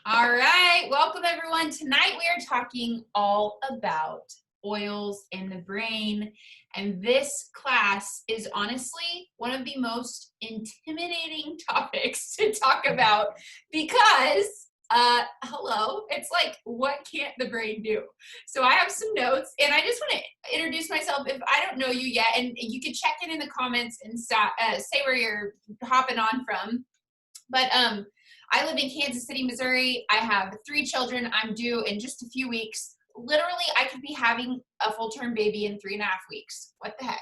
All right, welcome everyone. Tonight we are talking all about oils in the brain. And this class is honestly one of the most intimidating topics to talk about because, it's like, what can't the brain do? So I have some notes and I just want to introduce myself if I don't know you yet. And you can check in the comments and say where you're hopping on from. But I live in Kansas City, Missouri. I have 3 children. I'm due in just a few weeks. Literally, I could be having a full-term baby in 3.5 weeks. What the heck?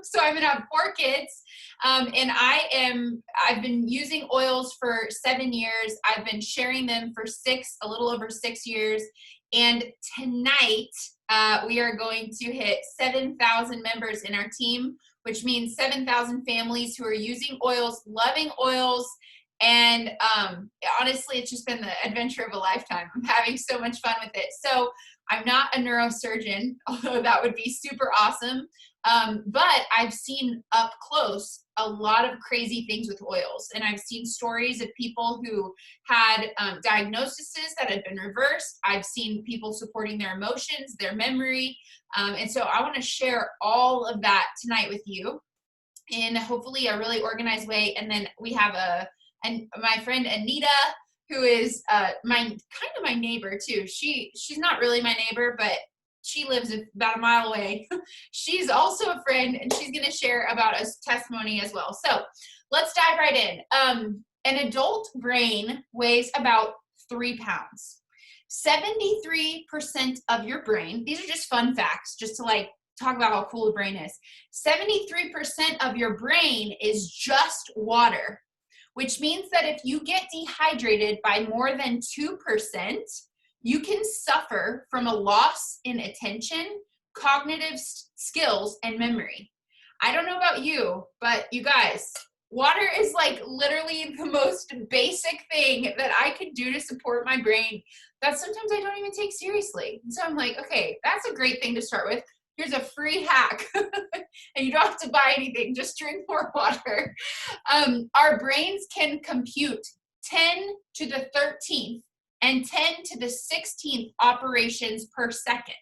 So I'm gonna have 4 kids, and I've been using oils for 7 years. I've been sharing them for a little over 6 years. And tonight, we are going to hit 7,000 members in our team, which means 7,000 families who are using oils, loving oils. And honestly, it's just been the adventure of a lifetime. I'm having so much fun with it. So I'm not a neurosurgeon, although that would be super awesome. But I've seen up close a lot of crazy things with oils. And I've seen stories of people who had diagnoses that had been reversed. I've seen people supporting their emotions, their memory. And so I want to share all of that tonight with you in hopefully a really organized way. And then we have my friend Anita, who is my neighbor too. She's not really my neighbor, but she lives about a mile away. She's also a friend, and she's going to share about a testimony as well. So let's dive right in. An adult brain weighs about 3 pounds. 73% of your brain, these are just fun facts, just to talk about how cool the brain is. 73% of your brain is just water, which means that if you get dehydrated by more than 2%, you can suffer from a loss in attention, cognitive skills, and memory. I don't know about you, but you guys, water is literally the most basic thing that I could do to support my brain that sometimes I don't even take seriously. And so I'm like, okay, that's a great thing to start with. Here's a free hack. And you don't have to buy anything, just drink more water. Our brains can compute 10 to the 13th and 10 to the 16th operations per second.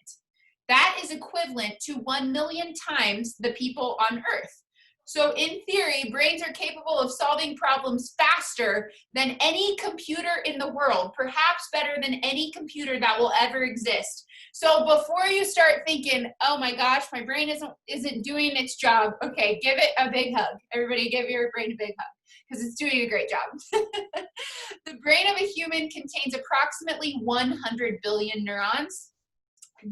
That is equivalent to 1 million times the people on Earth. So in theory, brains are capable of solving problems faster than any computer in the world, perhaps better than any computer that will ever exist. So before you start thinking, oh my gosh, my brain isn't doing its job, okay, give it a big hug. Everybody give your brain a big hug, because it's doing a great job. The brain of a human contains approximately 100 billion neurons.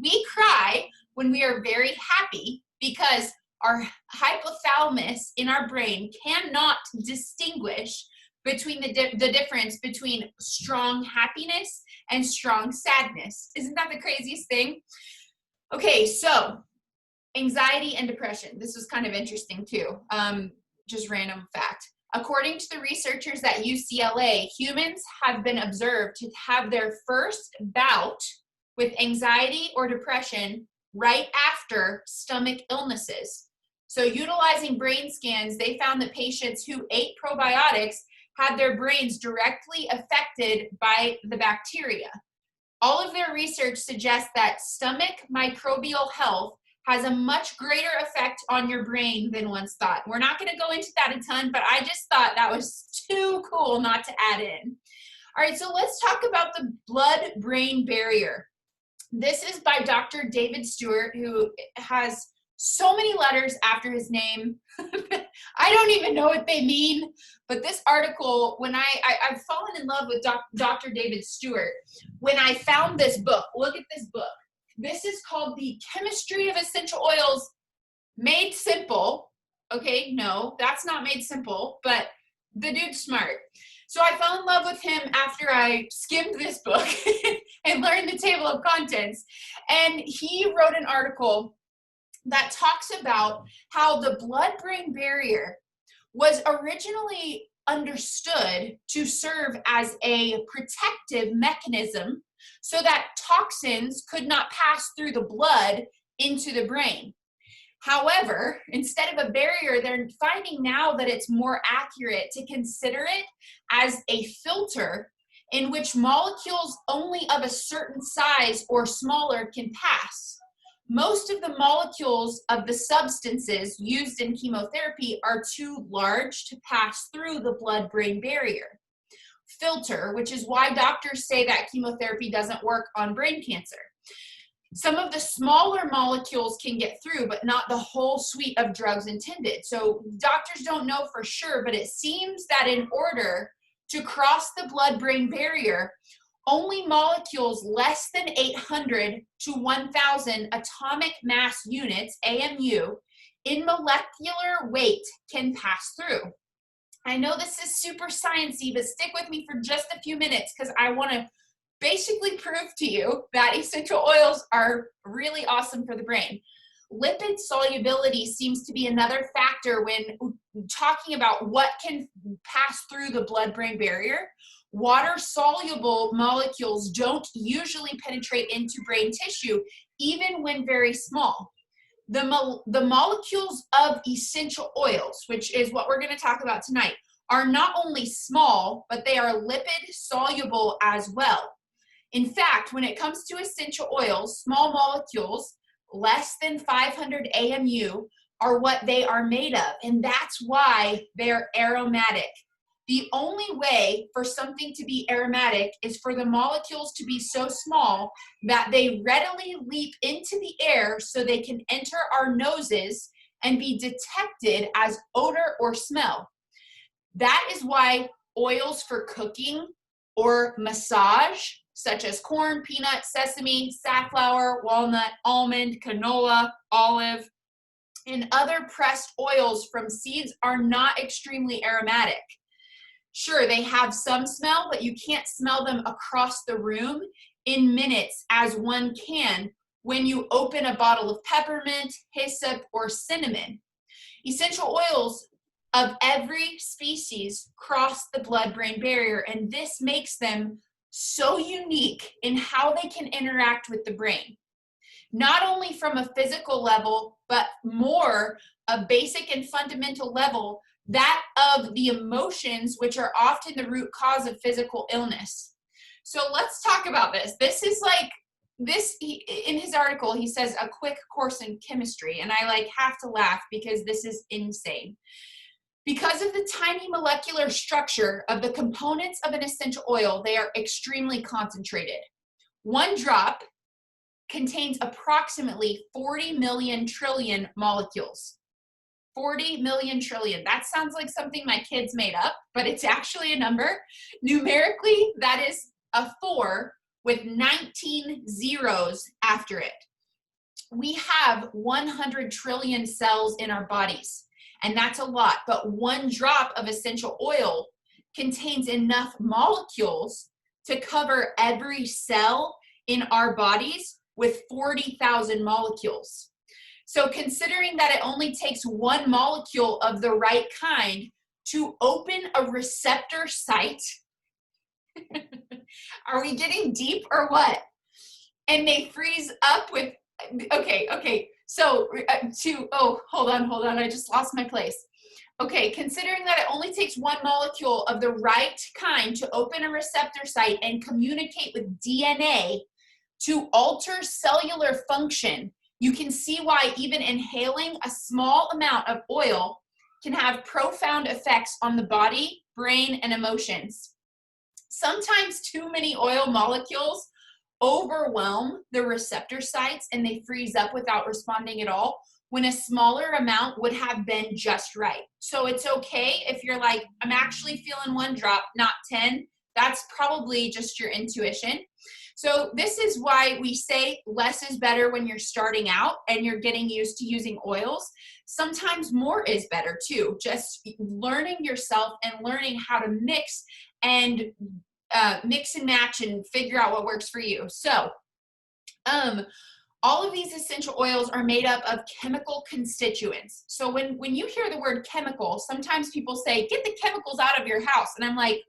We cry when we are very happy because our hypothalamus in our brain cannot distinguish between the difference between strong happiness and strong sadness. Isn't that the craziest thing? Okay, so anxiety and depression. This was kind of interesting too. Just random fact. According to the researchers at UCLA, humans have been observed to have their first bout with anxiety or depression right after stomach illnesses. So utilizing brain scans, they found that patients who ate probiotics had their brains directly affected by the bacteria. All of their research suggests that stomach microbial health has a much greater effect on your brain than once thought. We're not going to go into that a ton, but I just thought that was too cool not to add in. All right, so let's talk about the blood-brain barrier. This is by Dr. David Stewart, who has so many letters after his name. I don't even know what they mean, but this article, when I've fallen in love with Dr. David Stewart, when I found this book, look at this book. This is called The Chemistry of Essential Oils Made Simple. Okay, no, that's not made simple, but the dude's smart. So I fell in love with him after I skimmed this book and learned the table of contents. And he wrote an article that talks about how the blood-brain barrier was originally understood to serve as a protective mechanism so that toxins could not pass through the blood into the brain. However, instead of a barrier, they're finding now that it's more accurate to consider it as a filter in which molecules only of a certain size or smaller can pass. Most of the molecules of the substances used in chemotherapy are too large to pass through the blood-brain barrier filter, which is why doctors say that chemotherapy doesn't work on brain cancer. Some of the smaller molecules can get through, but not the whole suite of drugs intended. So doctors don't know for sure, but it seems that in order to cross the blood-brain barrier, only molecules less than 800 to 1,000 atomic mass units, AMU, in molecular weight can pass through. I know this is super sciencey, but stick with me for just a few minutes because I want to basically prove to you that essential oils are really awesome for the brain. Lipid solubility seems to be another factor when talking about what can pass through the blood-brain barrier. Water-soluble molecules don't usually penetrate into brain tissue, even when very small. The molecules of essential oils, which is what we're going to talk about tonight, are not only small, but they are lipid soluble as well. In fact, when it comes to essential oils, small molecules, less than 500 AMU, are what they are made of, and that's why they're aromatic. The only way for something to be aromatic is for the molecules to be so small that they readily leap into the air so they can enter our noses and be detected as odor or smell. That is why oils for cooking or massage, such as corn, peanut, sesame, safflower, walnut, almond, canola, olive, and other pressed oils from seeds are not extremely aromatic. Sure, they have some smell, but you can't smell them across the room in minutes as one can when you open a bottle of peppermint, hyssop, or cinnamon. Essential oils of every species cross the blood-brain barrier, and this makes them so unique in how they can interact with the brain. Not only from a physical level, but more a basic and fundamental level, that of the emotions, which are often the root cause of physical illness. So let's talk about this. This is like, in his article, he says a quick course in chemistry, and I have to laugh because this is insane. Because of the tiny molecular structure of the components of an essential oil, they are extremely concentrated. One drop contains approximately 40 million trillion molecules. 40 million trillion. That sounds like something my kids made up, but it's actually a number. Numerically, that is a 4 with 19 zeros after it. We have 100 trillion cells in our bodies, and that's a lot, but one drop of essential oil contains enough molecules to cover every cell in our bodies with 40,000 molecules. So considering that it only takes one molecule of the right kind to open a receptor site, are we getting deep or what? And they freeze up with, okay. So hold on, I just lost my place. Okay, considering that it only takes one molecule of the right kind to open a receptor site and communicate with DNA to alter cellular function, you can see why even inhaling a small amount of oil can have profound effects on the body, brain, and emotions. Sometimes too many oil molecules overwhelm the receptor sites and they freeze up without responding at all, when a smaller amount would have been just right. So it's okay if you're like, I'm actually feeling one drop, not 10. That's probably just your intuition. So this is why we say less is better when you're starting out and you're getting used to using oils. Sometimes more is better too. Just learning yourself and learning how to mix and match and figure out what works for you. So all of these essential oils are made up of chemical constituents. So when you hear the word chemical, sometimes people say, get the chemicals out of your house. And I'm like,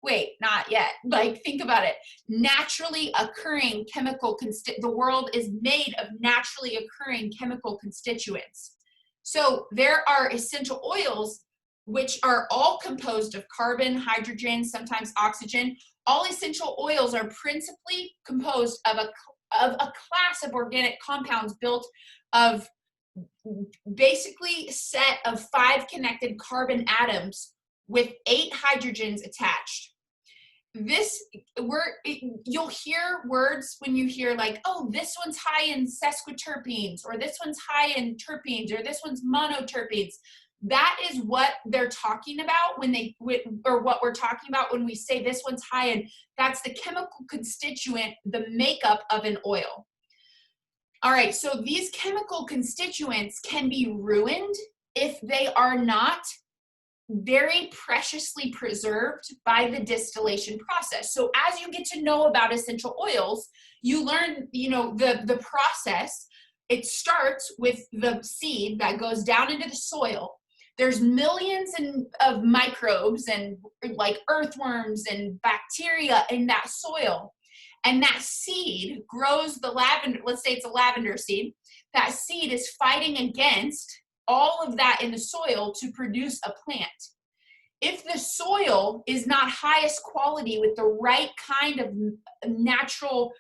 wait, not yet. Like, think about it. Naturally occurring chemical the world is made of naturally occurring chemical constituents. So there are essential oils which are all composed of carbon, hydrogen, sometimes oxygen. All essential oils are principally composed of a class of organic compounds built of basically a set of 5 connected carbon atoms with 8 hydrogens attached. You'll hear words when you hear like, oh, this one's high in sesquiterpenes, or this one's high in terpenes, or this one's monoterpenes. That is what they're talking about or what we're talking about when we say this one's high in. That's the chemical constituent, the makeup of an oil. All right, so these chemical constituents can be ruined if they are not very preciously preserved by the distillation process. So as you get to know about essential oils, you learn, the process. It starts with the seed that goes down into the soil. There's millions of microbes and like earthworms and bacteria in that soil. And that seed grows the lavender, let's say it's a lavender seed. That seed is fighting against all of that in the soil to produce a plant. If the soil is not highest quality with the right kind of natural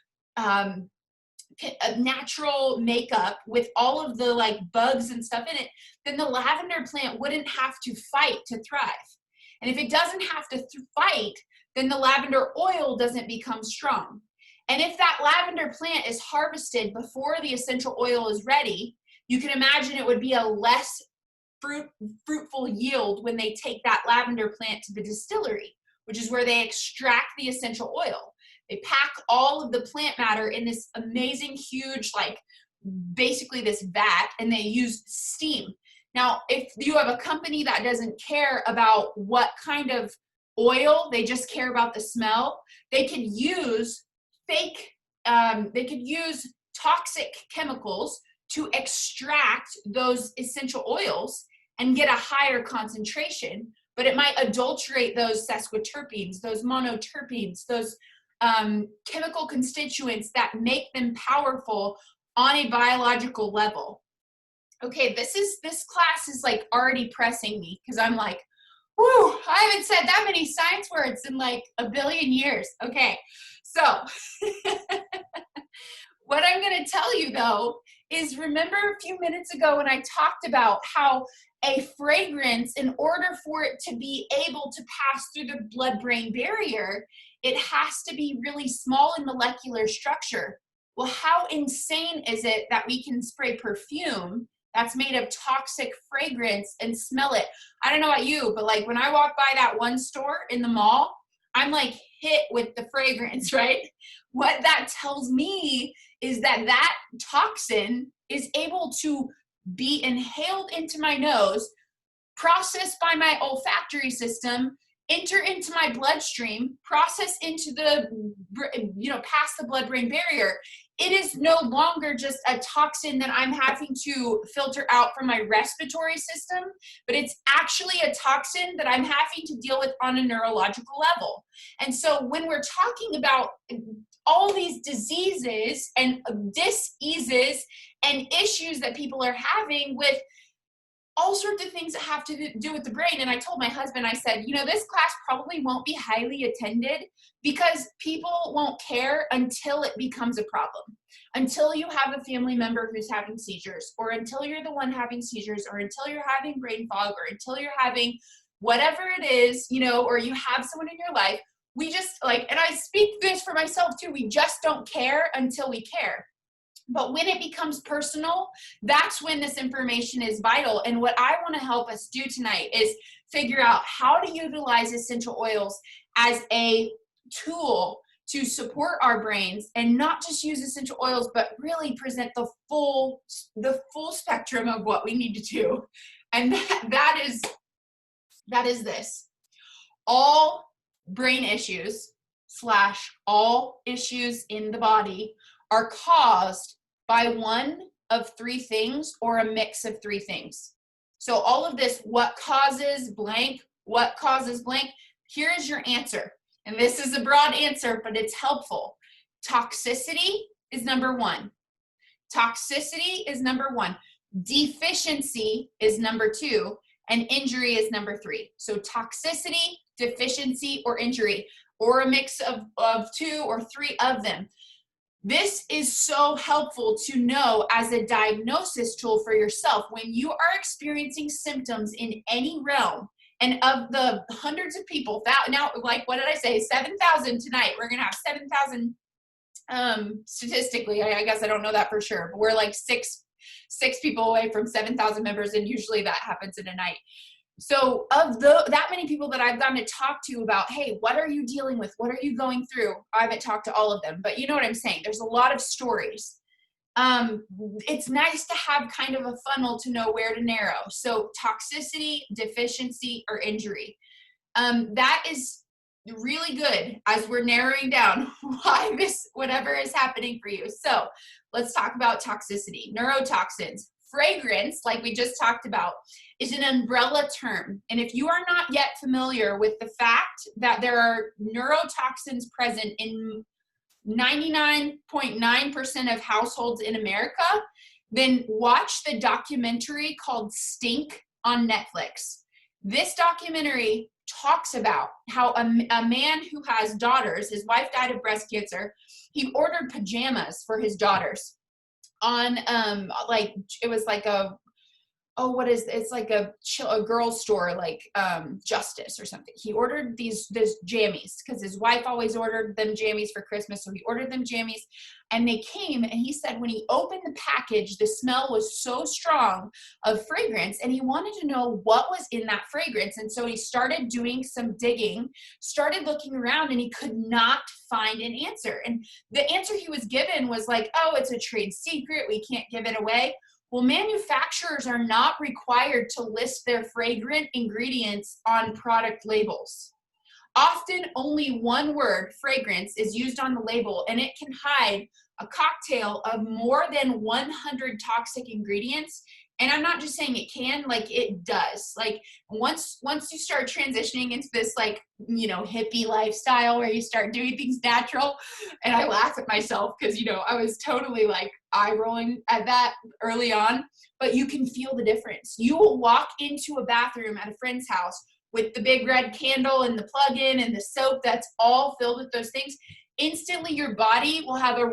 makeup with all of the like bugs and stuff in it, then the lavender plant wouldn't have to fight to thrive. And if it doesn't have to fight, then the lavender oil doesn't become strong. And if that lavender plant is harvested before the essential oil is ready, you can imagine it would be a less fruitful yield when they take that lavender plant to the distillery, which is where they extract the essential oil. They pack all of the plant matter in this amazing, huge, like basically this vat, and they use steam. Now, if you have a company that doesn't care about what kind of oil, they just care about the smell, they could use toxic chemicals to extract those essential oils and get a higher concentration, but it might adulterate those sesquiterpenes, those monoterpenes, those chemical constituents that make them powerful on a biological level. Okay, this class is like already pressing me because I'm like, whew, I haven't said that many science words in like a billion years. Okay, so what I'm going to tell you though is, remember a few minutes ago when I talked about how a fragrance, in order for it to be able to pass through the blood-brain barrier, it has to be really small in molecular structure. Well, how insane is it that we can spray perfume that's made of toxic fragrance and smell it? I don't know about you, but like when I walk by that one store in the mall, I'm like hit with the fragrance, right? What that tells me is that that toxin is able to be inhaled into my nose, processed by my olfactory system, enter into my bloodstream, process into past the blood-brain barrier. It is no longer just a toxin that I'm having to filter out from my respiratory system, but it's actually a toxin that I'm having to deal with on a neurological level. And so when we're talking about all these diseases and dis-eases and issues that people are having with all sorts of things that have to do with the brain. And I told my husband, I said, this class probably won't be highly attended because people won't care until it becomes a problem. Until you have a family member who's having seizures, or until you're the one having seizures, or until you're having brain fog, or until you're having whatever it is, or you have someone in your life. We just and I speak this for myself too, we just don't care until we care. But when it becomes personal, that's when this information is vital. And what I want to help us do tonight is figure out how to utilize essential oils as a tool to support our brains, and not just use essential oils, but really present the full spectrum of what we need to do. And that is this. All brain issues / all issues in the body are caused by one of 3 things, or a mix of 3 things. So all of this, what causes blank, here is your answer. And this is a broad answer, but it's helpful. Toxicity is number 1. Toxicity is number 1. Deficiency is number 2. and injury is number 3. So toxicity, deficiency, or injury, or a mix of 2 or 3 of them. This is so helpful to know as a diagnosis tool for yourself. When you are experiencing symptoms in any realm, and of the hundreds of people, now, like, what did I say? 7,000 tonight. We're going to have 7,000 statistically. I guess I don't know that for sure, but we're like six people away from 7,000 members, and usually that happens in a night. So of that many people that I've gotten to talk to about, hey, what are you dealing with? What are you going through? I haven't talked to all of them, but you know what I'm saying? There's a lot of stories. It's nice to have kind of a funnel to know where to narrow. So toxicity, deficiency, or injury. That is really good as we're narrowing down why whatever is happening for you. So let's talk about toxicity. Neurotoxins. Fragrance, like we just talked about, is an umbrella term. And if you are not yet familiar with the fact that there are neurotoxins present in 99.9% of households in America, then watch the documentary called Stink on Netflix. This documentary talks about how a man who has daughters, his wife died of breast cancer, he ordered pajamas for his daughters on like, it was like it's like a girl's store, like Justice or something. He ordered these jammies because his wife always ordered them jammies for Christmas, so he ordered them jammies, and they came, and he said when he opened the package, the smell was so strong of fragrance, and he wanted to know what was in that fragrance. And so he started doing some digging, started looking around, and he could not find an answer. And the answer he was given was like, oh, it's a trade secret, we can't give it away. Well, manufacturers are not required to list their fragrant ingredients on product labels. Often only one word, fragrance, is used on the label, and it can hide a cocktail of more than 100 toxic ingredients. And I'm not just saying it can, like it does. Like once you start transitioning into this, like, you know, hippie lifestyle where you start doing things natural, and I laugh at myself because, you know, I was totally like eye rolling at that early on, but you can feel the difference. You will walk into a bathroom at a friend's house with the big red candle and the plug-in and the soap that's all filled with those things. Instantly your body will have a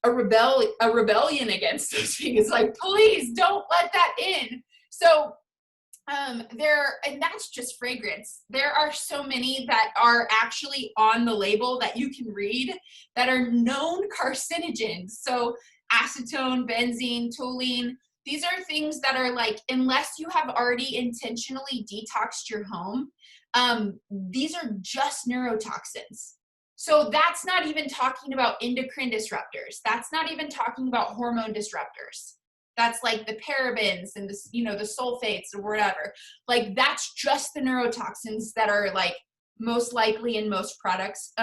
rebellion against those things. Like, please don't let that in. So and that's just fragrance. There are so many that are actually on the label that you can read that are known carcinogens. So acetone, benzene, toluene, these are things that are like, unless you have already intentionally detoxed your home, these are just neurotoxins. So that's not even talking about endocrine disruptors. That's not even talking about hormone disruptors. That's like the parabens and the, you know, the sulfates or whatever. Like that's just the neurotoxins that are like most likely in most products.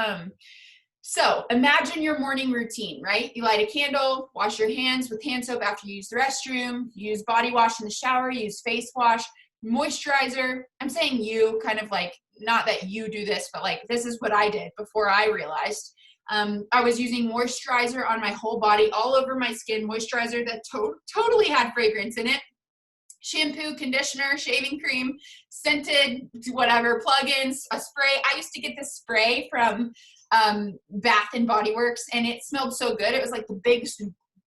So imagine your morning routine, right? You light a candle, wash your hands with hand soap after you use the restroom, use body wash in the shower, use face wash, moisturizer. I'm saying you, kind of like, not that you do this, but like this is what I did before I realized. I was using moisturizer on my whole body, all over my skin, moisturizer that totally had fragrance in it. Shampoo, conditioner, shaving cream, scented, whatever, plugins, a spray. I used to get this spray from Bath and Body Works, and it smelled so good. It was like the big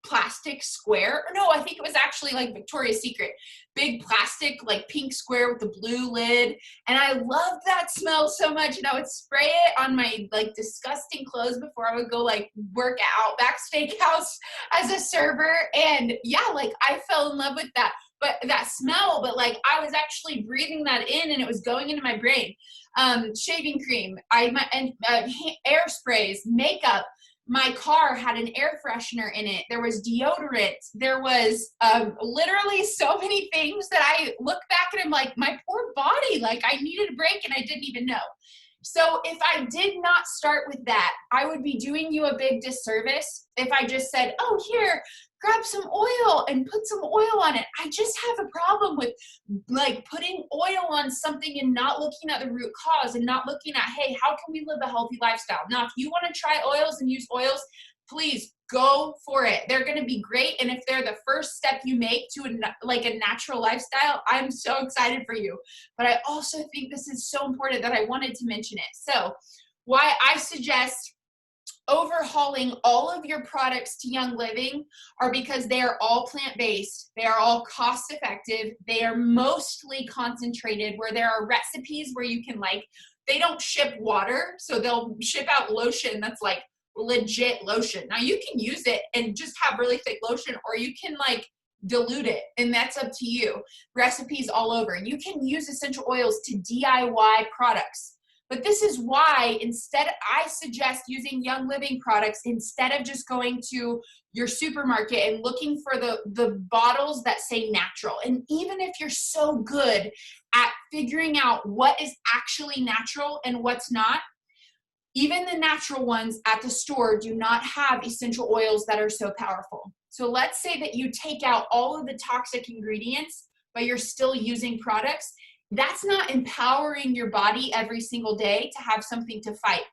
plastic square. No, I think it was actually like Victoria's Secret. Big plastic, like pink square with the blue lid. And I loved that smell so much. And I would spray it on my like disgusting clothes before I would go like work out back steakhouse as a server. And yeah, like I fell in love with that. But that smell, but like I was actually breathing that in and it was going into my brain. Shaving cream, air sprays, makeup. My car had an air freshener in it. There was deodorant. There was literally so many things that I look back and I'm like, my poor body, like I needed a break and I didn't even know. So if I did not start with that, I would be doing you a big disservice if I just said, oh, here, grab some oil and put some oil on it. I just have a problem with like putting oil on something and not looking at the root cause and not looking at, hey, how can we live a healthy lifestyle? Now, if you want to try oils and use oils, please go for it. They're going to be great. And if they're the first step you make to a natural lifestyle, I'm so excited for you. But I also think this is so important that I wanted to mention it. So why I suggest overhauling all of your products to Young Living are because they are all plant-based, they are all cost-effective, they are mostly concentrated, where there are recipes where you can they don't ship water, so they'll ship out lotion that's like legit lotion. Now you can use it and just have really thick lotion, or you can dilute it, and that's up to you. Recipes all over. You can use essential oils to DIY products. But this is why I suggest using Young Living products instead of just going to your supermarket and looking for the bottles that say natural. And even if you're so good at figuring out what is actually natural and what's not, even the natural ones at the store do not have essential oils that are so powerful. So let's say that you take out all of the toxic ingredients, but you're still using products. That's not empowering your body every single day to have something to fight.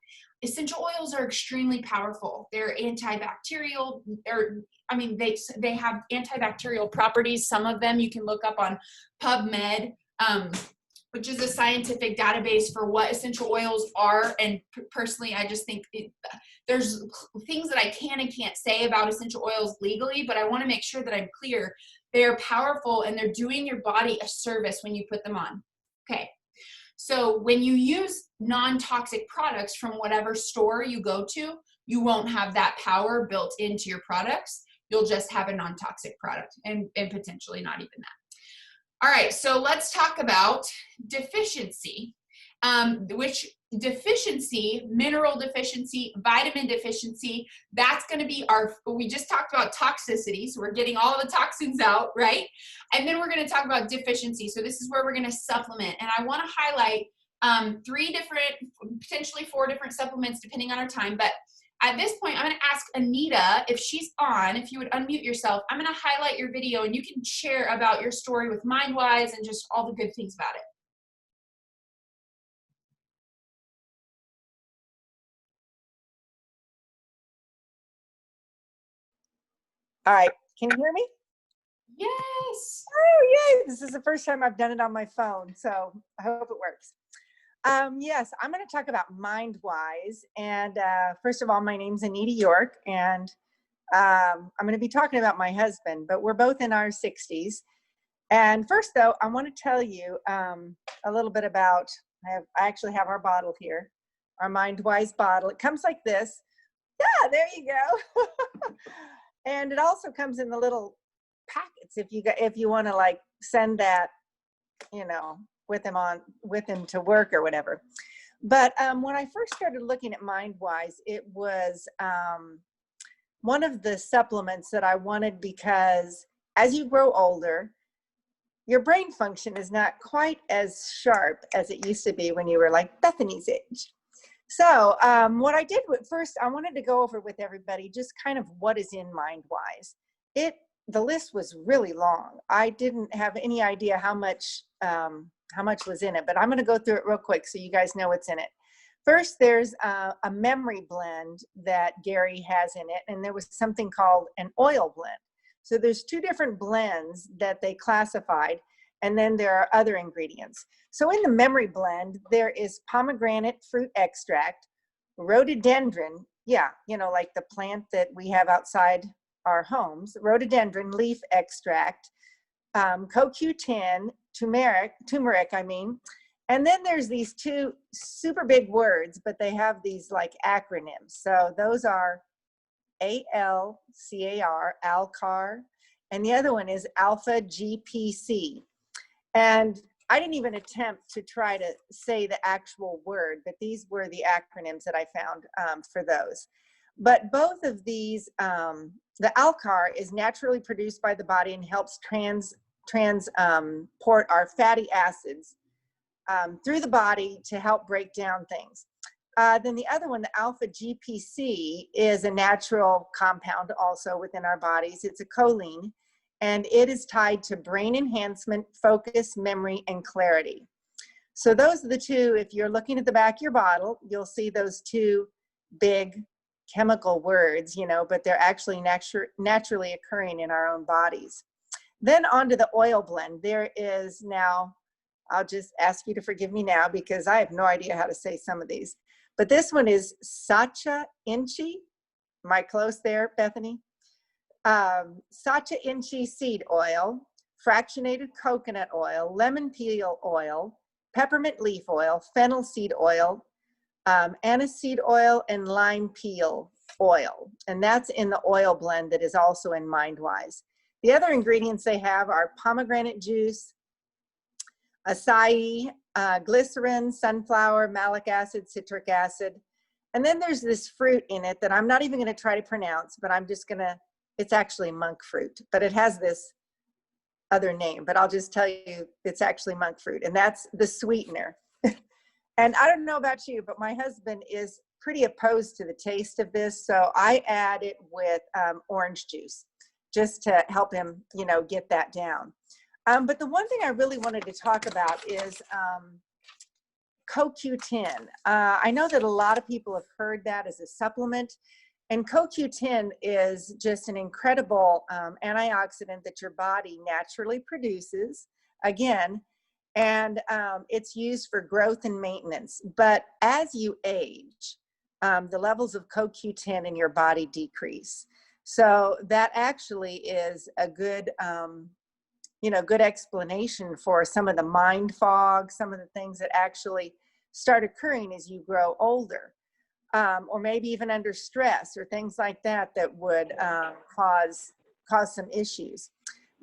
Essential oils are extremely powerful. They're antibacterial. They have antibacterial properties. Some of them you can look up on PubMed, which is a scientific database for what essential oils are. And personally, I just think there's things that I can and can't say about essential oils legally, but I want to make sure that I'm clear. They're powerful and they're doing your body a service when you put them on. Okay, so when you use non-toxic products from whatever store you go to, you won't have that power built into your products. You'll just have a non-toxic product and potentially not even that. All right, so let's talk about deficiency, mineral deficiency, vitamin deficiency, that's going to be we just talked about toxicity, so we're getting all the toxins out, right? And then we're going to talk about deficiency. So this is where we're going to supplement. And I want to highlight potentially 4 different supplements depending on our time. But at this point, I'm going to ask Anita, if she's on, if you would unmute yourself. I'm going to highlight your video and you can share about your story with MindWise and just all the good things about it. All right, can you hear me? Yes. Oh, yay. This is the first time I've done it on my phone, so I hope it works. Yes, I'm going to talk about MindWise. And first of all, my name's Anita York, and I'm going to be talking about my husband, but we're both in our 60s. And first, though, I want to tell you a little bit about, I actually have our bottle here, our MindWise bottle. It comes like this. Yeah, there you go. And it also comes in the little packets if you want to send that, with him to work or whatever. But when I first started looking at MindWise, it was one of the supplements that I wanted, because as you grow older, your brain function is not quite as sharp as it used to be when you were like Bethany's age. So what I did first, I wanted to go over with everybody just kind of what is in MindWise. The list was really long. I didn't have any idea how much was in it, but I'm going to go through it real quick so you guys know what's in it. First, there's a memory blend that Gary has in it, and there was something called an oil blend. So there's 2 different blends that they classified, and then there are other ingredients. So in the memory blend, there is pomegranate fruit extract, rhododendron, like the plant that we have outside our homes, rhododendron leaf extract, CoQ10, turmeric, and then there's these 2 super big words, but they have these acronyms. So those are ALCAR, ALCAR, and the other one is alpha GPC. And I didn't even attempt to try to say the actual word, but these were the acronyms that I found for those. But both of these, the ALCAR is naturally produced by the body and helps transport our fatty acids through the body to help break down things. Then the other one, the alpha GPC, is a natural compound also within our bodies. It's a choline, and it is tied to brain enhancement, focus, memory, and clarity. So those are the 2. If you're looking at the back of your bottle, you'll see those 2 big chemical words, but they're actually naturally occurring in our own bodies. Then onto the oil blend. There is now, I'll just ask you to forgive me now because I have no idea how to say some of these. But this one is Sacha Inchi. Am I close there, Bethany? Sacha Inchi seed oil, fractionated coconut oil, lemon peel oil, peppermint leaf oil, fennel seed oil, aniseed oil, and lime peel oil. And that's in the oil blend that is also in MindWise. The other ingredients they have are pomegranate juice, acai, glycerin, sunflower, malic acid, citric acid. And then there's this fruit in it that I'm not even going to try to pronounce, but I'm just going to, it's actually monk fruit, but it has this other name, but I'll just tell you it's actually monk fruit, and that's the sweetener. And I don't know about you, but my husband is pretty opposed to the taste of this, so I add it with orange juice just to help him, get that down. But the one thing I really wanted to talk about is CoQ10. I know that a lot of people have heard that as a supplement, and CoQ10 is just an incredible antioxidant that your body naturally produces, again, and it's used for growth and maintenance. But as you age, the levels of CoQ10 in your body decrease. So that actually is a good, good explanation for some of the mind fog, some of the things that actually start occurring as you grow older, or maybe even under stress or things like that that would cause some issues.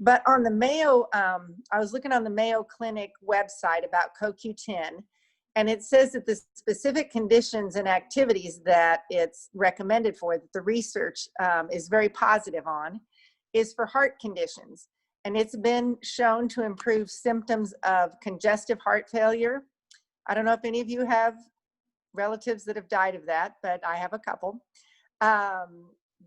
But on the Mayo, I was looking on the Mayo Clinic website about CoQ10, and it says that the specific conditions and activities that it's recommended for, that the research is very positive on, is for heart conditions. And it's been shown to improve symptoms of congestive heart failure. I don't know if any of you have relatives that have died of that, but I have a couple.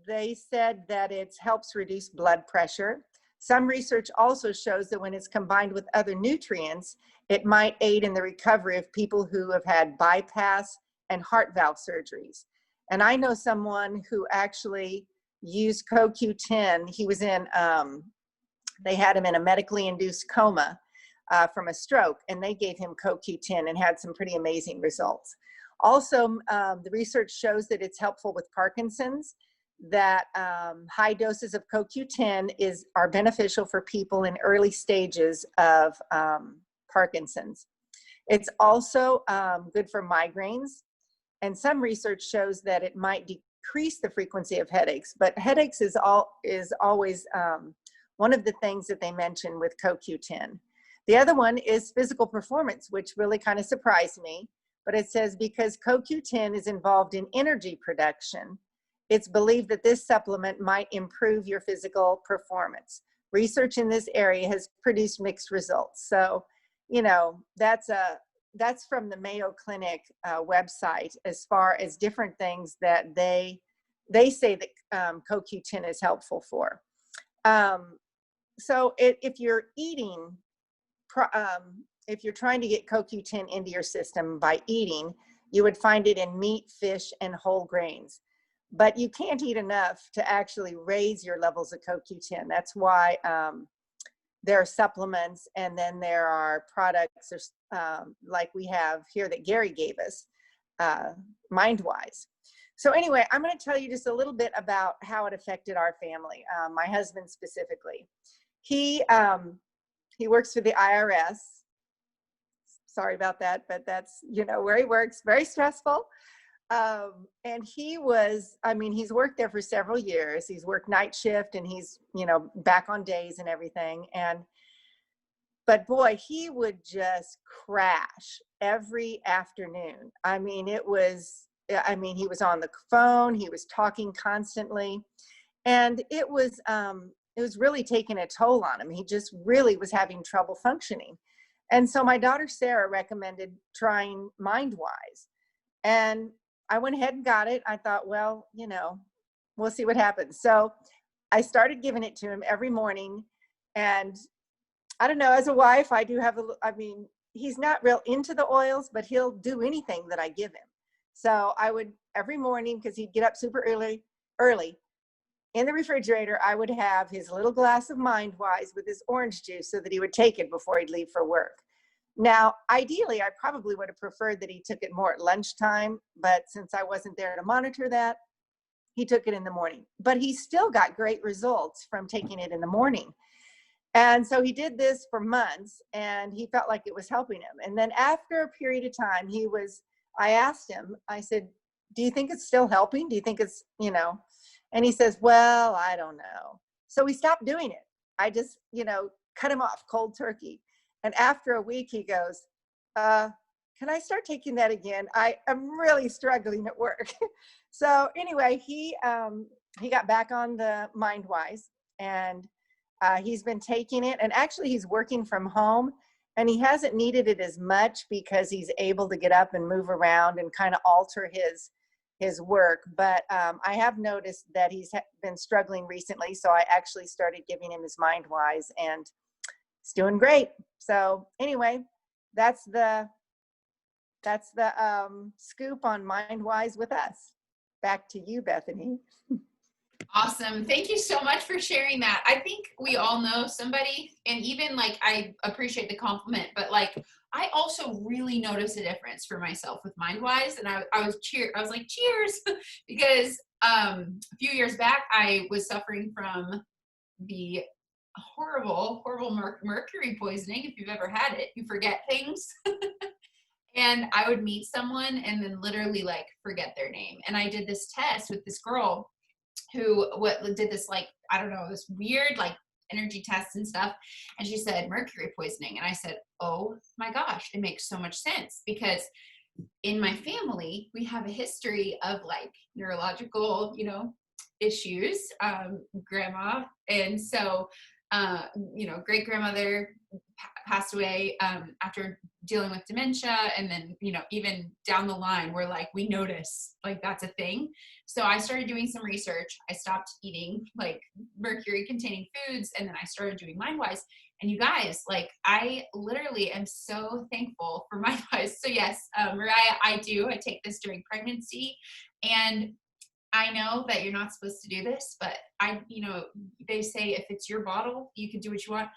They said that it helps reduce blood pressure. Some research also shows that when it's combined with other nutrients, it might aid in the recovery of people who have had bypass and heart valve surgeries. And I know someone who actually used CoQ10. He was in, they had him in a medically induced coma from a stroke, and they gave him CoQ10 and had some pretty amazing results. Also, the research shows that it's helpful with Parkinson's, that high doses of CoQ10 are beneficial for people in early stages of Parkinson's. It's also good for migraines, and some research shows that it might decrease the frequency of headaches, but headaches is always one of the things that they mention with CoQ10. The other one is physical performance, which really kind of surprised me, but it says because CoQ10 is involved in energy production, it's believed that this supplement might improve your physical performance. Research in this area has produced mixed results. So, that's from the Mayo Clinic website as far as different things that they say that CoQ10 is helpful for. So if you're eating, if you're trying to get CoQ10 into your system by eating, you would find it in meat, fish, and whole grains. But you can't eat enough to actually raise your levels of CoQ10. That's why there are supplements, and then there are products like we have here that Gary gave us, MindWise. So anyway, I'm going to tell you just a little bit about how it affected our family, my husband specifically. He works for the IRS. Sorry about that, but that's, where he works, very stressful. And he's worked there for several years. He's worked night shift, and he's, back on days and everything. But boy, he would just crash every afternoon. He was on the phone, he was talking constantly, and it was really taking a toll on him. He just really was having trouble functioning. And so my daughter Sarah recommended trying MindWise, and I went ahead and got it. I thought, well, we'll see what happens. So I started giving it to him every morning. And I don't know, as a wife, I do have he's not real into the oils, but he'll do anything that I give him. So I would every morning, because he'd get up super early, in the refrigerator, I would have his little glass of Mindwise with his orange juice so that he would take it before he'd leave for work. Now, ideally, I probably would have preferred that he took it more at lunchtime, but since I wasn't there to monitor that, he took it in the morning. But he still got great results from taking it in the morning. And so he did this for months and he felt like it was helping him. And then after a period of time, I asked him, I said, do you think it's still helping? Do you think it's, and he says, well, I don't know. So we stopped doing it. I just, cut him off cold turkey. And after a week, he goes, can I start taking that again? I am really struggling at work. So anyway, he got back on the Mindwise and he's been taking it, and actually he's working from home and he hasn't needed it as much because he's able to get up and move around and kind of alter his work. But I have noticed that he's been struggling recently. So I actually started giving him his Mindwise and it's doing great. So anyway, that's the scoop on Mindwise with us. Back to you, Bethany. Awesome. Thank you so much for sharing that. I think we all know somebody, and even like, I appreciate the compliment, but like, I also really notice a difference for myself with Mindwise. And I was like, cheers, because a few years back, I was suffering from the horrible mercury poisoning. If you've ever had it, you forget things. And I would meet someone and then literally like forget their name. And I did this test with this girl who did this, like, I don't know, this weird like energy tests and stuff. And she said mercury poisoning. And I said, oh my gosh, it makes so much sense, because in my family, we have a history of like neurological, issues, grandma. And so, great grandmother passed away after dealing with dementia. And then, even down the line, we're like, we notice like that's a thing. So I started doing some research. I stopped eating like mercury containing foods. And then I started doing Mindwise. And you guys, like, I literally am so thankful for Mindwise. So yes, Mariah, I take this during pregnancy. And I know that you're not supposed to do this, but they say if it's your bottle, you can do what you want.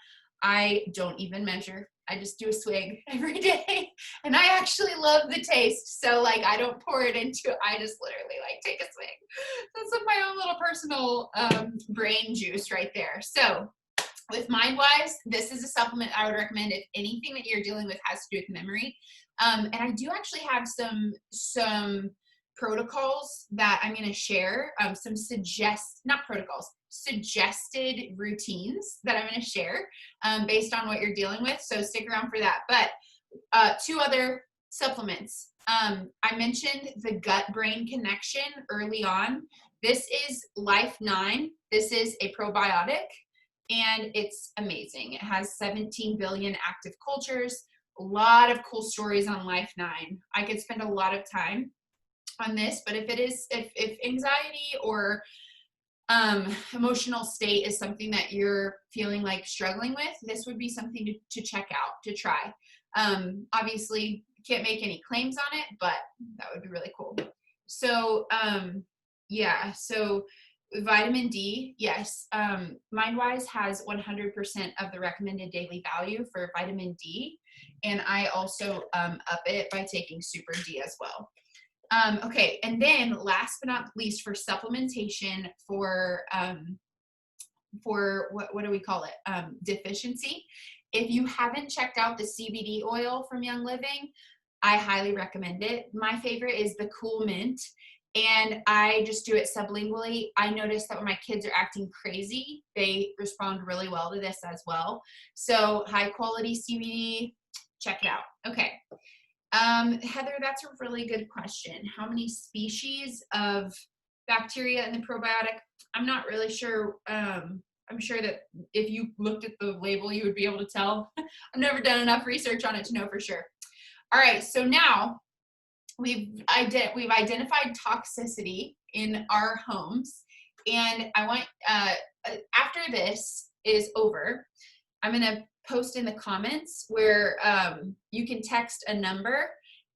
I don't even measure. I just do a swig every day. And I actually love the taste. So like, I don't pour it into, I just literally like take a swig. That's like my own little personal brain juice right there. So with Mindwise, this is a supplement I would recommend if anything that you're dealing with has to do with memory. And I do actually have some protocols that I'm going to share, suggested routines that I'm going to share based on what you're dealing with. So stick around for that. But 2 other supplements. I mentioned the gut-brain connection early on. This is Life 9. This is a probiotic, and it's amazing. It has 17 billion active cultures, a lot of cool stories on Life 9. I could spend a lot of time on this, but if anxiety or emotional state is something that you're feeling like struggling with, this would be something to check out, to try. Obviously can't make any claims on it, but that would be really cool. So so vitamin D, yes. Mindwise has 100% of the recommended daily value for vitamin D, and I also up it by taking Super D as well. Okay, and then last but not least, for supplementation for what do we call it? Deficiency. If you haven't checked out the CBD oil from Young Living, I highly recommend it. My favorite is the Cool Mint, and I just do it sublingually. I noticed that when my kids are acting crazy, they respond really well to this as well. So high quality CBD, check it out. Okay. Heather, that's a really good question. How many species of bacteria in the probiotic? I'm not really sure. I'm sure that if you looked at the label, you would be able to tell. I've never done enough research on it to know for sure. All right, so now we've identified toxicity in our homes, and I want after this is over, I'm going to post in the comments where you can text a number,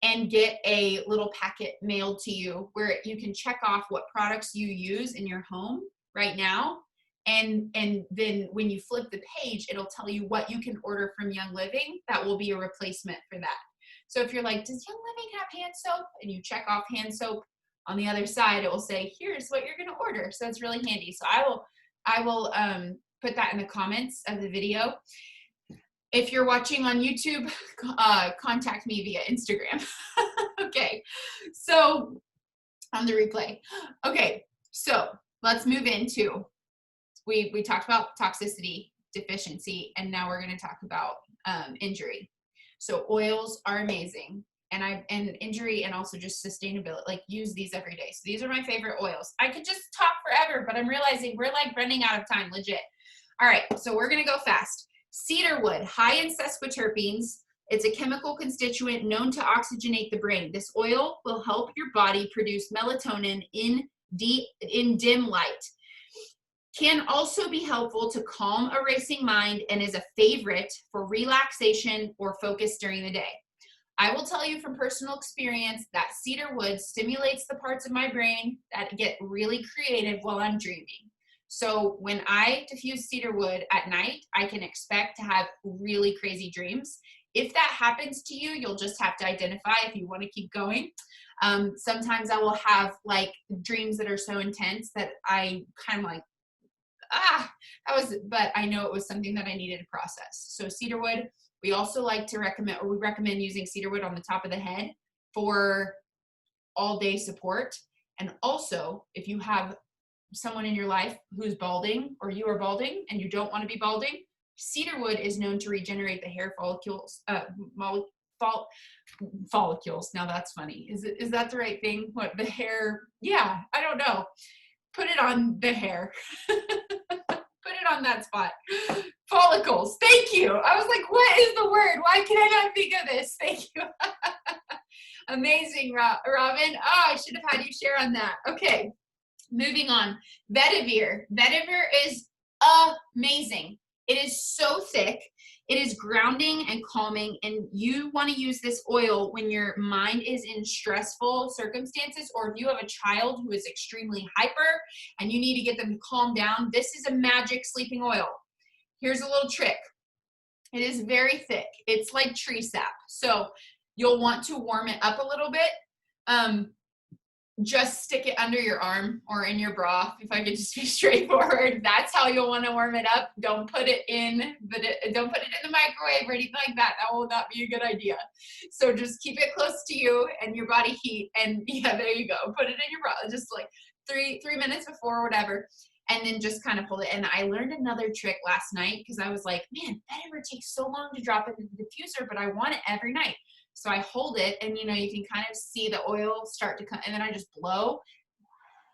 and get a little packet mailed to you where you can check off what products you use in your home right now. And then when you flip the page, it'll tell you what you can order from Young Living that will be a replacement for that. So if you're like, does Young Living have hand soap? And you check off hand soap, on the other side, it will say, here's what you're gonna order. So it's really handy. So I will put that in the comments of the video. If you're watching on YouTube, contact me via Instagram. Okay, so on the replay. Okay, so let's move into, we talked about toxicity, deficiency, and now we're gonna talk about injury. So oils are amazing, and injury and also just sustainability, like use these every day. So these are my favorite oils. I could just talk forever, but I'm realizing we're like running out of time, legit. All right, so we're gonna go fast. Cedarwood, high in sesquiterpenes. It's a chemical constituent known to oxygenate the brain. This oil will help your body produce melatonin in dim light. Can also be helpful to calm a racing mind and is a favorite for relaxation or focus during the day. I will tell you from personal experience that cedarwood stimulates the parts of my brain that get really creative while I'm dreaming. So when I diffuse cedarwood at night, I can expect to have really crazy dreams. If that happens to you, you'll just have to identify if you want to keep going. Sometimes I will have like dreams that are so intense that I kind of like, but I know it was something that I needed to process. So cedarwood, we also like to recommend, or we recommend using cedarwood on the top of the head for all day support. And also, if you have someone in your life who's balding, or you are balding and you don't want to be balding, cedarwood is known to regenerate the hair follicles, follicles. Now that's funny. Is that the right thing? What, the hair? Yeah, I don't know. Put it on the hair. Put it on that spot. Follicles. Thank you. I was like, what is the word? Why can I not think of this? Thank you. Amazing, Robin. Oh, I should have had you share on that. Okay, moving on. Vetiver. Vetiver is amazing. It is so thick. It is grounding and calming, and you want to use this oil when your mind is in stressful circumstances, or if you have a child who is extremely hyper and you need to get them to calm down. This is a magic sleeping oil. Here's a little trick. It is very thick. It's like tree sap. So you'll want to warm it up a little bit. Just stick it under your arm or in your bra, if I could just be straightforward. That's how you'll want to warm it up. Don't put it in the microwave or anything like that. That will not be a good idea. So just keep it close to you and your body heat, and yeah, there you go. Put it in your bra, just like three minutes before or whatever, and then just kind of hold it. And I learned another trick last night because I was like, man, that ever takes so long to drop it in the diffuser, but I want it every night. So I hold it, and you can kind of see the oil start to come, and then I just blow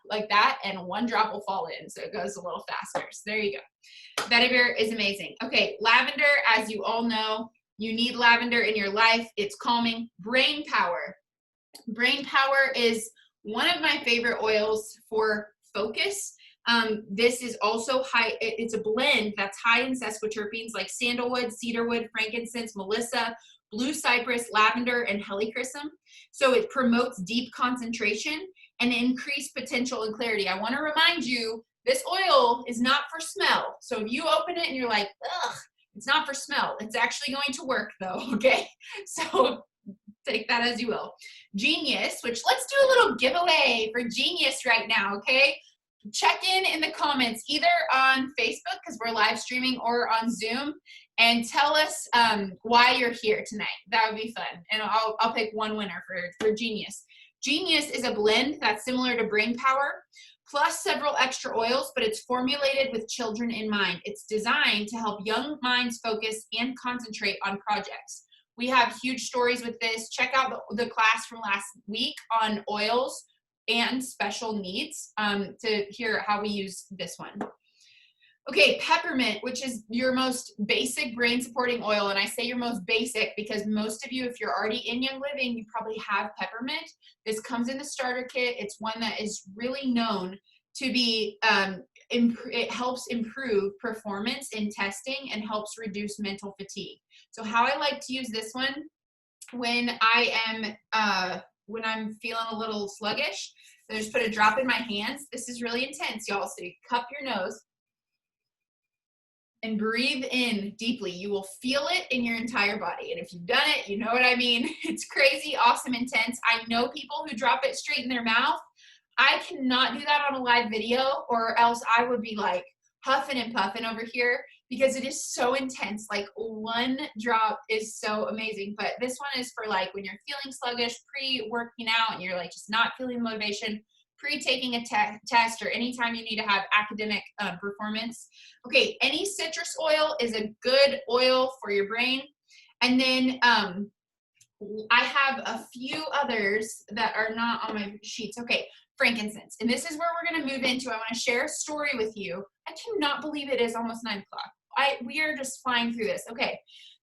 like that, and one drop will fall in, so it goes a little faster. So there you go. Vetiver is amazing. Okay, lavender, as you all know, you need lavender in your life. It's calming. Brain power. Brain power is one of my favorite oils for focus. This is also high, it's a blend that's high in sesquiterpenes like sandalwood, cedarwood, frankincense, melissa, blue cypress, lavender, and helichrysum. So it promotes deep concentration and increased potential and clarity. I want to remind you, this oil is not for smell. So if you open it and you're like, ugh, it's not for smell. It's actually going to work though, okay? So take that as you will. Genius, which let's do a little giveaway for Genius right now, okay? Check in the comments, either on Facebook, because we're live streaming, or on Zoom, and tell us why you're here tonight. That would be fun. And I'll pick one winner for Genius. Genius is a blend that's similar to Brain Power, plus several extra oils, but it's formulated with children in mind. It's designed to help young minds focus and concentrate on projects. We have huge stories with this. Check out the class from last week on oils and special needs to hear how we use this one. Okay, peppermint, which is your most basic brain supporting oil. And I say your most basic because most of you, if you're already in Young Living, you probably have peppermint. This comes in the starter kit. It's one that is really known to be, it helps improve performance in testing and helps reduce mental fatigue. So how I like to use this one when I'm feeling a little sluggish, I just put a drop in my hands. This is really intense, y'all. So you cup your nose and breathe in deeply. You will feel it in your entire body. And if you've done it, you know what I mean. It's crazy, awesome, intense. I know people who drop it straight in their mouth. I cannot do that on a live video, or else I would be like huffing and puffing over here because it is so intense. Like one drop is so amazing. But this one is for like when you're feeling sluggish, pre-working out, and you're like just not feeling the motivation, pre-taking a test, or anytime you need to have academic performance. Okay, any citrus oil is a good oil for your brain. And then I have a few others that are not on my sheets. Okay, frankincense. And this is where we're going to move into. I want to share a story with you. I cannot believe it is almost 9 o'clock. We are just flying through this. Okay,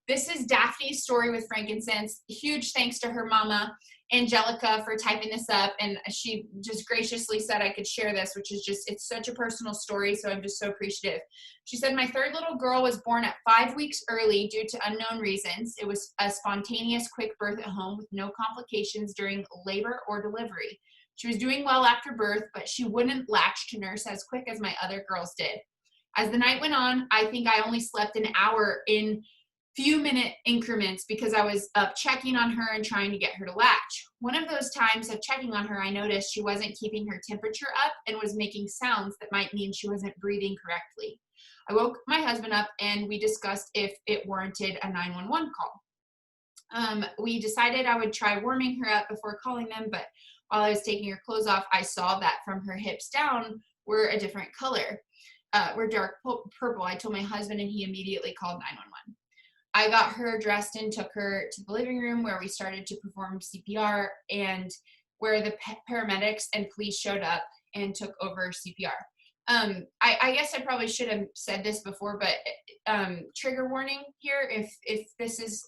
this is Daphne's story with frankincense. Huge thanks to her mama, Angelica, for typing this up. And she just graciously said I could share this, which is just, it's such a personal story. So I'm just so appreciative. She said, my third little girl was born at 5 weeks early due to unknown reasons. It was a spontaneous, quick birth at home with no complications during labor or delivery. She was doing well after birth, but she wouldn't latch to nurse as quick as my other girls did. As the night went on, I think I only slept an hour in few-minute increments because I was up checking on her and trying to get her to latch. One of those times of checking on her, I noticed she wasn't keeping her temperature up and was making sounds that might mean she wasn't breathing correctly. I woke my husband up and we discussed if it warranted a 911 call. We decided I would try warming her up before calling them, but while I was taking her clothes off, I saw that from her hips down were a different color, were dark purple. I told my husband and he immediately called 911. I got her dressed and took her to the living room where we started to perform CPR and where the paramedics and police showed up and took over CPR. I guess I probably should have said this before, but trigger warning here. If this is,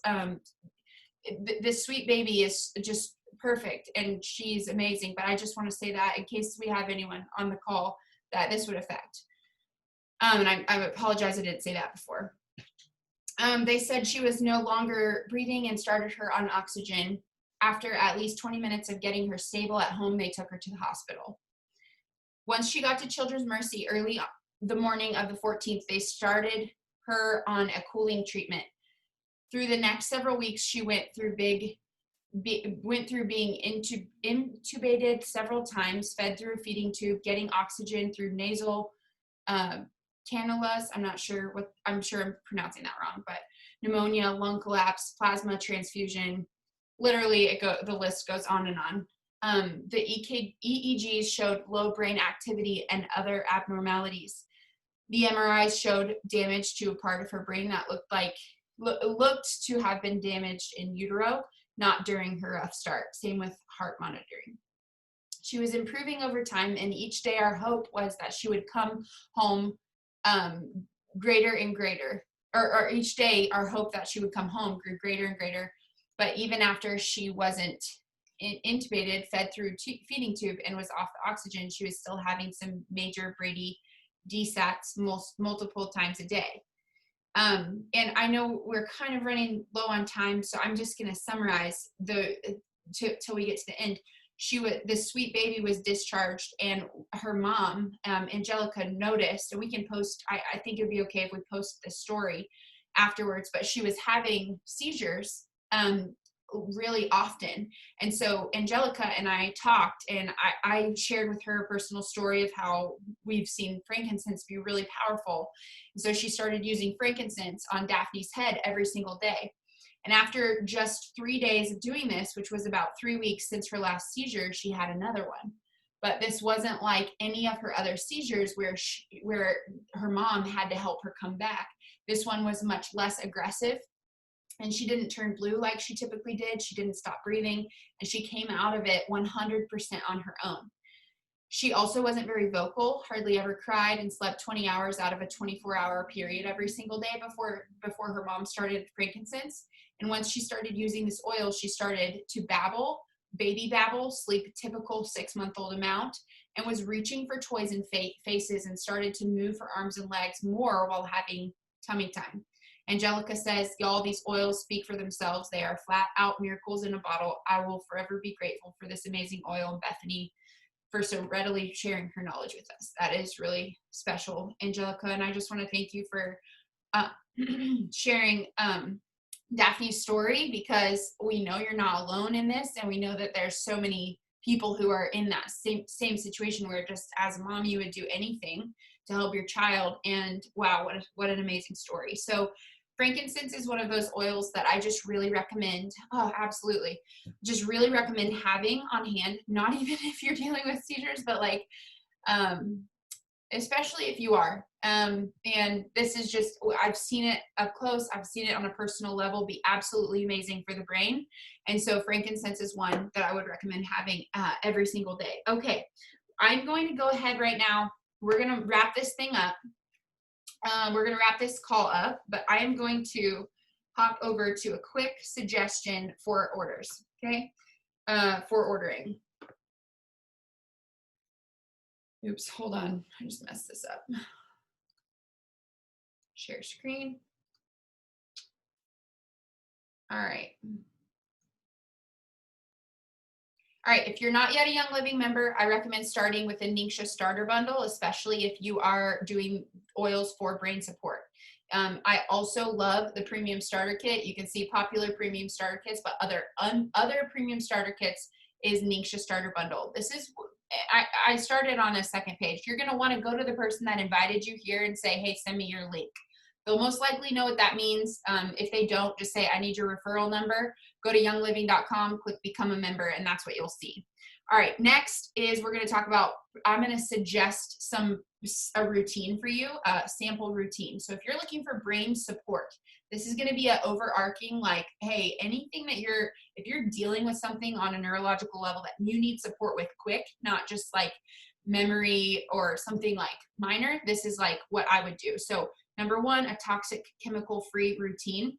this sweet baby is just perfect and she's amazing, but I just want to say that in case we have anyone on the call that this would affect. And I apologize I didn't say that before. They said she was no longer breathing and started her on oxygen. After at least 20 minutes of getting her stable at home, they took her to the hospital. Once she got to Children's Mercy early the morning of the 14th, they started her on a cooling treatment. Through the next several weeks, she went through being intubated several times, fed through a feeding tube, getting oxygen through nasal cannulas. I'm sure I'm pronouncing that wrong, but pneumonia, lung collapse, plasma transfusion. Literally, the list goes on and on. The EEGs showed low brain activity and other abnormalities. The MRIs showed damage to a part of her brain that looked to have been damaged in utero, not during her rough start. Same with heart monitoring. She was improving over time, and each day our hope was that she would come home greater and greater, or each day our hope that she would come home grew greater and greater. But even after she wasn't intubated, fed through feeding tube, and was off the oxygen, she was still having some major Brady desats multiple times a day. And I know we're kind of running low on time, so I'm just going to summarize till we get to the end. This sweet baby was discharged, and her mom, Angelica, noticed, and we can post, I think it'd be okay if we post the story afterwards, but she was having seizures really often. And so Angelica and I talked, and I shared with her a personal story of how we've seen frankincense be really powerful. And so she started using frankincense on Daphne's head every single day. And after just 3 days of doing this, which was about 3 weeks since her last seizure, she had another one. But this wasn't like any of her other seizures where her mom had to help her come back. This one was much less aggressive, and she didn't turn blue like she typically did. She didn't stop breathing, and she came out of it 100% on her own. She also wasn't very vocal, hardly ever cried, and slept 20 hours out of a 24-hour period every single day before her mom started frankincense. And once she started using this oil, she started to babble, baby babble, sleep a typical 6-month-old amount, and was reaching for toys and faces, and started to move her arms and legs more while having tummy time. Angelica says, y'all, these oils speak for themselves. They are flat out miracles in a bottle. I will forever be grateful for this amazing oil and Bethany for so readily sharing her knowledge with us. That is really special, Angelica. And I just want to thank you for sharing Daphne's story, because we know you're not alone in this, and we know that there's so many people who are in that same situation where just as a mom you would do anything to help your child. And wow, what an amazing story. So frankincense is one of those oils that I just really recommend. Oh, absolutely. Just really recommend having on hand, not even if you're dealing with seizures, but like, especially if you are. And this is just, I've seen it up close. I've seen it on a personal level be absolutely amazing for the brain. And so frankincense is one that I would recommend having every single day. Okay, I'm going to go ahead right now. We're going to wrap this thing up. We're going to wrap this call up, but I am going to hop over to a quick suggestion for orders, okay? For ordering. Oops, hold on. I just messed this up. Share screen. All right. All right, if you're not yet a Young Living member, I recommend starting with the Ningxia Starter Bundle, especially if you are doing oils for brain support. I also love the Premium Starter Kit. You can see popular Premium Starter Kits, but other Premium Starter Kits is Ningxia Starter Bundle. This is, I started on a second page. You're gonna wanna go to the person that invited you here and say, hey, send me your link. They'll most likely know what that means. If they don't, just say, I need your referral number. Go to youngliving.com, click become a member, and that's what you'll see. All right, next is we're going to talk about, I'm going to suggest a routine for you, a sample routine. So if you're looking for brain support, this is going to be an overarching, like, hey, anything that if you're dealing with something on a neurological level that you need support with quick, not just like memory or something like minor, this is like what I would do. So number one, a toxic chemical-free routine.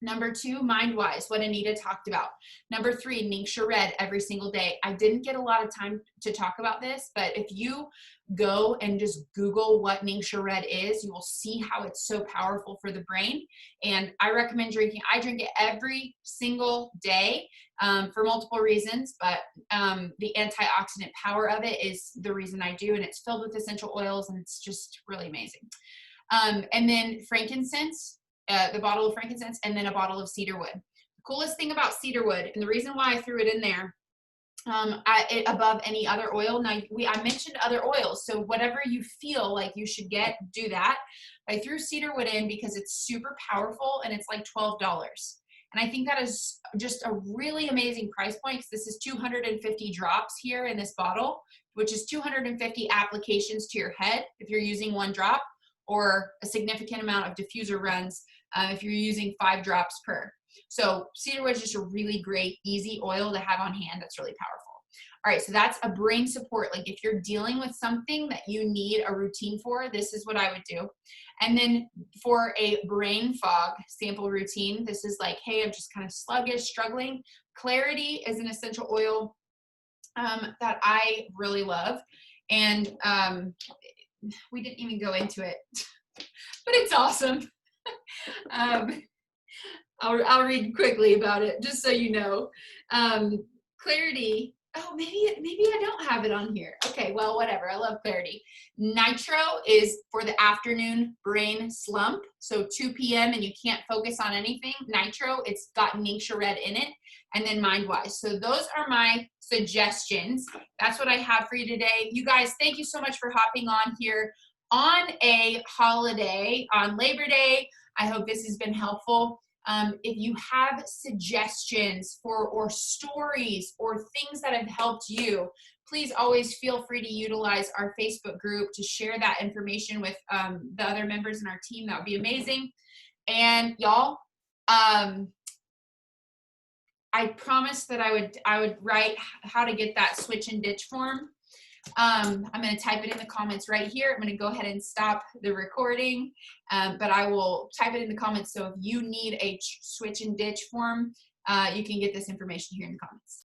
Number two, mind-wise, what Anita talked about. Number three, Ningxia Red every single day. I didn't get a lot of time to talk about this, but if you go and just Google what Ningxia Red is, you will see how it's so powerful for the brain. And I recommend drinking. I drink it every single day for multiple reasons, but the antioxidant power of it is the reason I do, and it's filled with essential oils, and it's just really amazing. And then frankincense, the bottle of frankincense, and then a bottle of cedarwood. The coolest thing about cedarwood, and the reason why I threw it in there above any other oil, now I mentioned other oils, so whatever you feel like you should get, do that. I threw cedarwood in because it's super powerful, and it's like $12. And I think that is just a really amazing price point, because this is 250 drops here in this bottle, which is 250 applications to your head if you're using one drop, or a significant amount of diffuser runs if you're using 5 drops per. So cedarwood is just a really great, easy oil to have on hand that's really powerful. All right, so that's a brain support. Like if you're dealing with something that you need a routine for, this is what I would do. And then for a brain fog sample routine, this is like, hey, I'm just kind of sluggish, struggling. Clarity is an essential oil that I really love. And we didn't even go into it, but it's awesome. I'll read quickly about it just so you know. Clarity. Oh, maybe I don't have it on here. Okay, well, whatever. I love clarity. Nitro is for the afternoon brain slump. So 2 p.m. and you can't focus on anything. Nitro, it's got Ningxia Red in it. And then mind-wise. So those are my suggestions. That's what I have for you today. You guys, thank you so much for hopping on here on a holiday, on Labor Day. I hope this has been helpful. If you have suggestions or stories or things that have helped you, please always feel free to utilize our Facebook group to share that information with the other members in our team. That would be amazing. And y'all, I promised that I would write how to get that switch and ditch form. I'm going to type it in the comments right here. I'm going to go ahead and stop the recording, but I will type it in the comments. So if you need a switch and ditch form, you can get this information here in the comments.